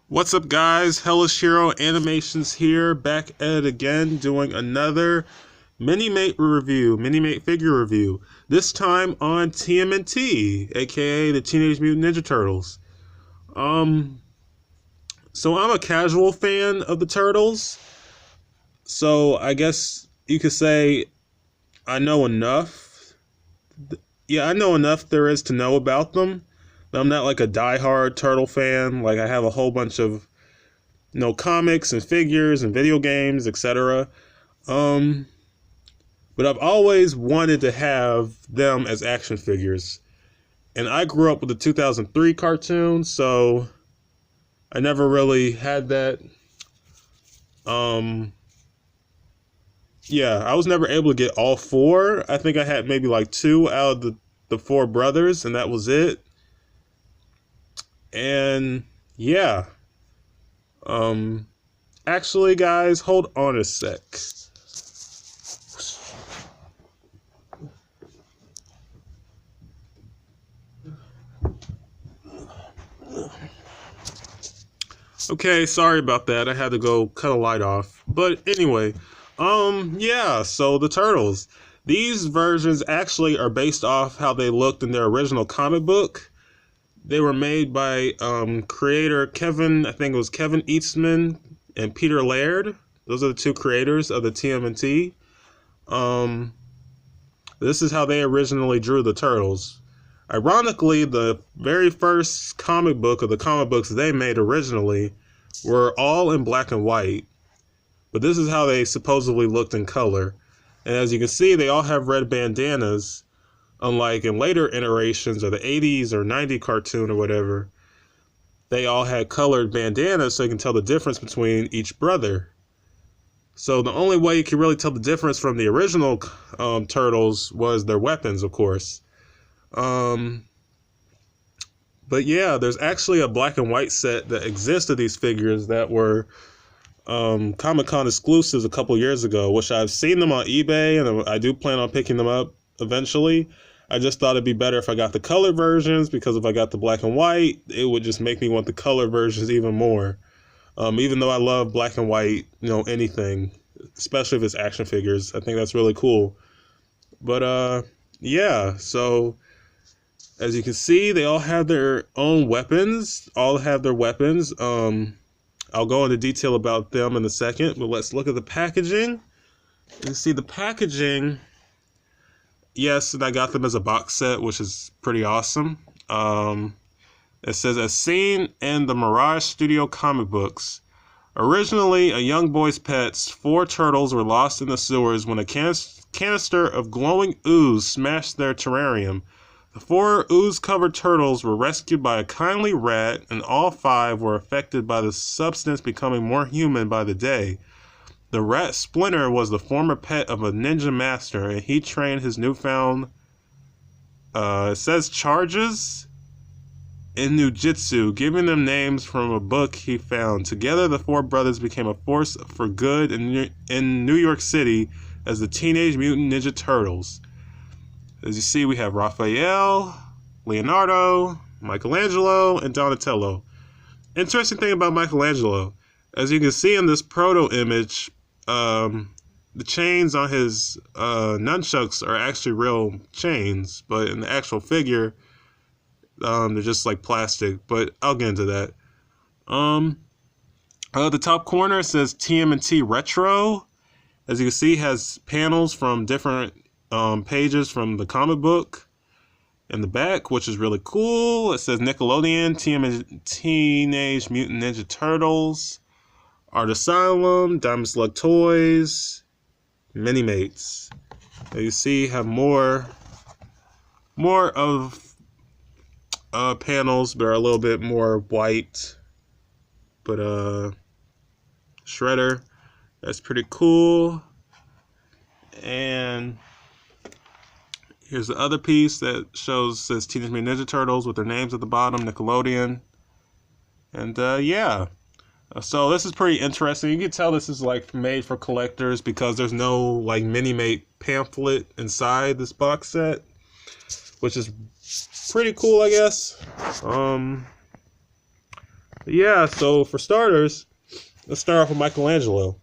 What's up, guys? Hellish Hero Animations here, back at it again, doing another Minimate figure review. This time on TMNT, aka the Teenage Mutant Ninja Turtles. So I'm a casual fan of the Turtles. So I guess you could say I know enough. Yeah, I know enough there is to know about them. But I'm not like a diehard Turtle fan. Like, I have a whole bunch of comics and figures and video games, etc. But I've always wanted to have them as action figures. And I grew up with the 2003 cartoon, so I never really had that. Yeah, I was never able to get all four. I think I had maybe like two out of the four brothers, and that was it. And yeah. Actually, guys, hold on a sec. Okay, sorry about that. I had to go cut a light off. But anyway, yeah, so the Turtles. These versions actually are based off how they looked in their original comic book. They were made by creator Kevin, I think it was Kevin Eastman and Peter Laird. Those are the two creators of the TMNT. This is how they originally drew the Turtles. Ironically, the very first comic book of the comic books they made originally were all in black and white. But this is how they supposedly looked in color. And as you can see, they all have red bandanas. Unlike in later iterations of the 80s or 90s cartoon or whatever, they all had colored bandanas so you can tell the difference between each brother. So the only way you can really tell the difference from the original Turtles was their weapons, of course. But yeah, there's actually a black and white set that exists of these figures that were Comic-Con exclusives a couple years ago, which I've seen them on eBay, and I do plan on picking them up eventually. I just thought it'd be better if I got the color versions, because if I got the black and white, it would just make me want the color versions even more. Even though I love black and white, anything, especially if it's action figures, I think that's really cool. But yeah, so as you can see, they all have their own weapons. All have their weapons. I'll go into detail about them in a second, but let's look at the packaging. You see the packaging. Yes, and I got them as a box set, which is pretty awesome. It says, as seen in the Mirage Studio comic books, originally a young boy's pets, 4 turtles were lost in the sewers when a canister of glowing ooze smashed their terrarium. The 4 ooze-covered turtles were rescued by a kindly rat, and all 5 were affected by the substance becoming more human by the day. The rat Splinter was the former pet of a ninja master, and he trained his newfound, it says charges in Nujitsu, giving them names from a book he found. Together, the 4 brothers became a force for good in New York City as the Teenage Mutant Ninja Turtles. As you see, we have Raphael, Leonardo, Michelangelo, and Donatello. Interesting thing about Michelangelo, as you can see in this proto image, the chains on his nunchucks are actually real chains, but in the actual figure, they're just like plastic. But I'll get into that. The top corner says TMNT Retro. As you can see, it has panels from different pages from the comic book in the back, which is really cool. It says Nickelodeon, Teenage Mutant Ninja Turtles, Art Asylum, Diamond Slug Toys, Minimates. As you see, have more of panels, but are a little bit more white. But Shredder, that's pretty cool. And here's the other piece that says Teenage Mutant Ninja Turtles with their names at the bottom, Nickelodeon. And yeah. So this is pretty interesting. You can tell this is like made for collectors because there's no like Minimate pamphlet inside this box set, which is pretty cool, I guess. Yeah, so for starters, let's start off with Michelangelo.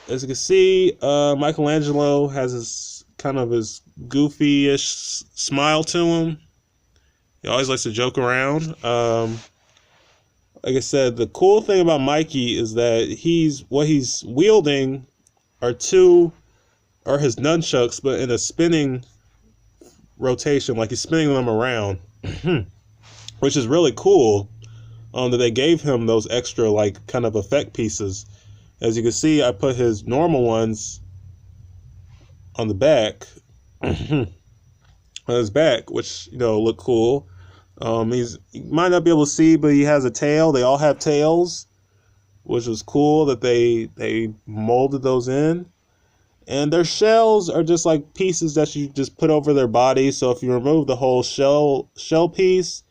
As you can see, Michelangelo has his kind of his goofy-ish smile to him. He always likes to joke around. Like I said, the cool thing about Mikey is that what he's wielding are his nunchucks, but in a spinning rotation, like he's spinning them around, which is really cool. That they gave him those extra like kind of effect pieces. As you can see, I put his normal ones on the back, on his back, which look cool. You might not be able to see, but he has a tail. They all have tails, which is cool that they molded those in. And their shells are just like pieces that you just put over their body. So if you remove the whole shell piece,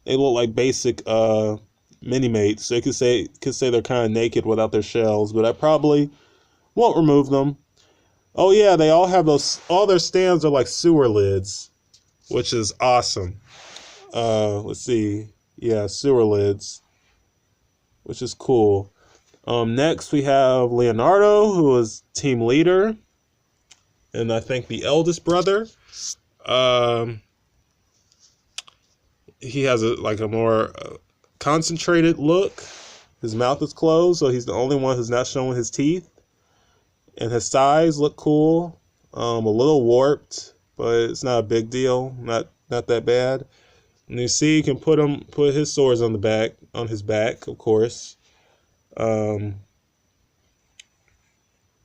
they look like basic minimates. So you could say they're kind of naked without their shells, but I probably won't remove them. Oh yeah, they all have all their stands are like sewer lids, which is awesome. Let's see. Yeah, sewer lids, which is cool. Next we have Leonardo, who is team leader, and I think the eldest brother. He has a more concentrated look. His mouth is closed, so he's the only one who's not showing his teeth. And his thighs look cool. A little warped, but it's not a big deal. Not that bad. And you see, you can put his swords on his back, of course.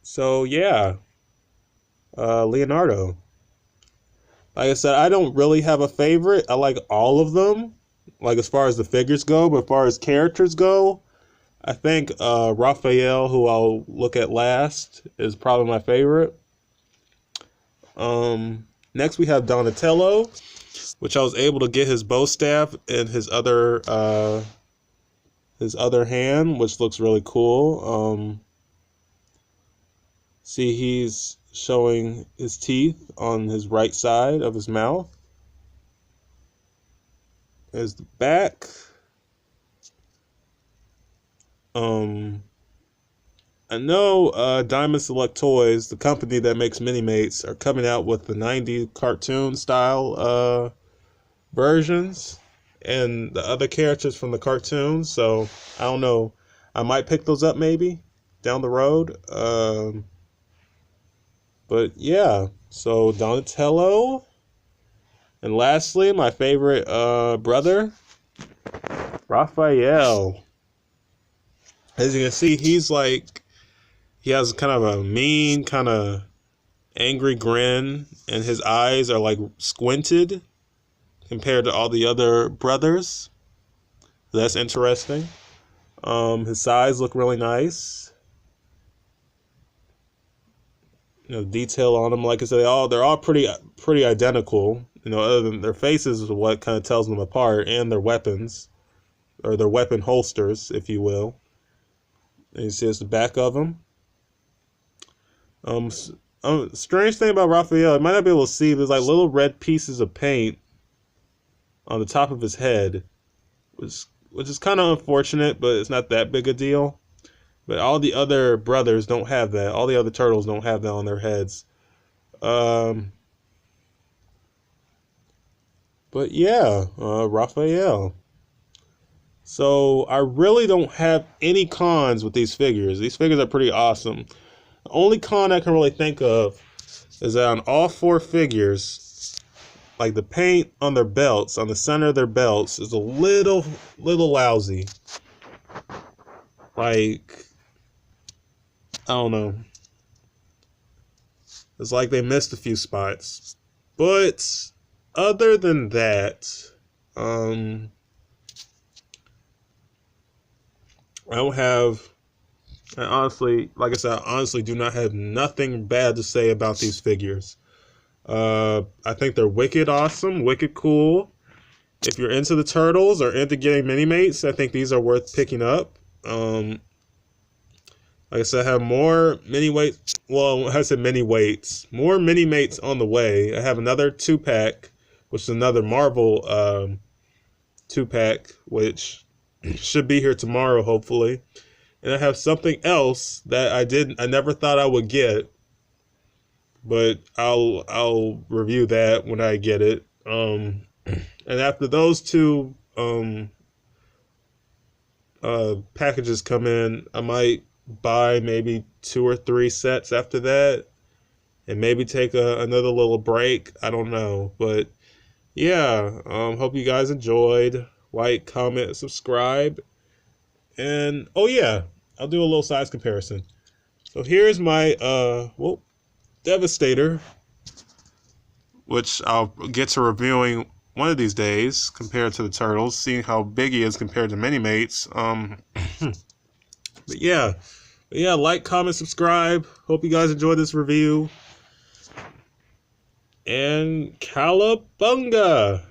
So yeah, Leonardo. Like I said, I don't really have a favorite. I like all of them, like as far as the figures go, but as far as characters go, I think Raphael, who I'll look at last, is probably my favorite. Next we have Donatello, which I was able to get his bow staff in his other hand, which looks really cool. See, he's showing his teeth on his right side of his mouth. There's the back. I know Diamond Select Toys, the company that makes Minimates, are coming out with the 90s cartoon style versions and the other characters from the cartoons. So I don't know. I might pick those up maybe down the road. But yeah, so Donatello. And lastly, my favorite brother, Raphael. As you can see, he has kind of a mean, kind of angry grin, and his eyes are like squinted compared to all the other brothers. That's interesting. His sides look really nice. Detail on them, like I said, they're all pretty identical. Other than their faces is what kind of tells them apart, and their weapons, or their weapon holsters, if you will. And you see it's the back of them. Strange thing about Raphael, I might not be able to see, there's like little red pieces of paint on the top of his head, which is kind of unfortunate, but it's not that big a deal. But all the other brothers don't have that. All the other turtles don't have that on their heads. But yeah, Raphael. So I really don't have any cons with these figures. These figures are pretty awesome. The only con I can really think of is that on all four figures, like the paint on their belts, on the center of their belts, is a little lousy. Like, I don't know. It's like they missed a few spots. But other than that, I honestly, like I said, I honestly do not have nothing bad to say about these figures. I think they're wicked awesome, wicked cool. If you're into the turtles or into getting mini-mates, I think these are worth picking up. Like I said, I have more mini-weights. Well, I said mini-weights. More mini-mates on the way. I have another 2-pack, which is another Marvel 2-pack, which Should be here tomorrow, hopefully. And I have something else that I never thought I would get, but I'll review that when I get it. And after those two packages come in, I might buy maybe 2 or 3 sets after that, and maybe take another little break. I don't know, but yeah. Hope you guys enjoyed. Like, comment, subscribe, and oh yeah, I'll do a little size comparison. So here's my Devastator, which I'll get to reviewing one of these days compared to the Turtles, seeing how big he is compared to Minimates. But yeah, like, comment, subscribe. Hope you guys enjoyed this review. And Cowabunga!